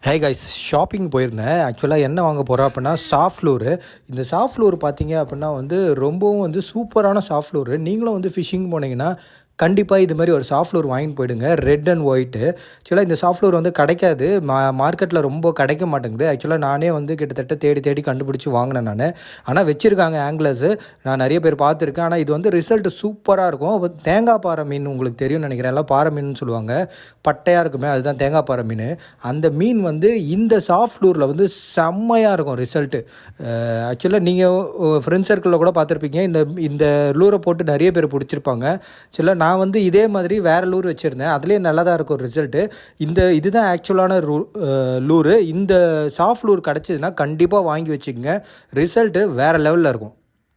Hey guys, shopping போயிருந்தேன். ஆக்சுவலாக என்ன வாங்க போகிறேன் அப்படின்னா சாஃப்ட் லூரு. இந்த சாஃப்ட் லூர் பார்த்தீங்க அப்படின்னா ரொம்பவும் சூப்பரான சாஃப்ட் லூரு. நீங்களும் ஃபிஷ்ஷிங் போனீங்கன்னா கண்டிப்பாக இது மாதிரி ஒரு சாஃப்ட் லூர் வாங்கிட்டு போயிடுங்க. Red and white. ஆக்சுவலாக இந்த சாஃப்ட் லூர் கிடைக்காது, மார்க்கெட்டில் ரொம்ப கிடைக்க மாட்டேங்குது. ஆக்சுவலாக நானே கிட்டத்தட்ட தேடி தேடி கண்டுபிடிச்சி வாங்கினேன் நான். ஆனால் வச்சுருக்காங்க ஆங்கிலர்ஸு, நான் நிறைய பேர் பார்த்துருக்கேன். ஆனால் இது ரிசல்ட் சூப்பராக இருக்கும். தேங்காய் பாறை மீன் உங்களுக்கு தெரியும்னு நினைக்கிறேன். எல்லாம் பாறை மீன் சொல்லுவாங்க, பட்டையாக இருக்குமே, அதுதான் தேங்காய் பாறை மீன். அந்த மீன் இந்த சாஃப்ட் லூரில் செம்மையாக இருக்கும் ரிசல்ட்டு. ஆக்சுவலாக நீங்கள் ஃப்ரெண்ட்ஸ் சர்க்கிளில் கூட பார்த்துருப்பீங்க, இந்த லூரை போட்டு நிறைய பேர் பிடிச்சிருப்பாங்க. ஆக்சுவலாக நான் இதே மாதிரி வேறு லூர் வச்சுருந்தேன், அதுலேயே நல்லா தான் இருக்கும் ரிசல்ட்டு. இதுதான் ஆக்சுவலான லூரு. இந்த சாஃப்ட் லூர் கிடச்சிதுன்னா கண்டிப்பாக வாங்கி வச்சுக்கோங்க, ரிசல்ட்டு வேறு லெவலில் இருக்கும்.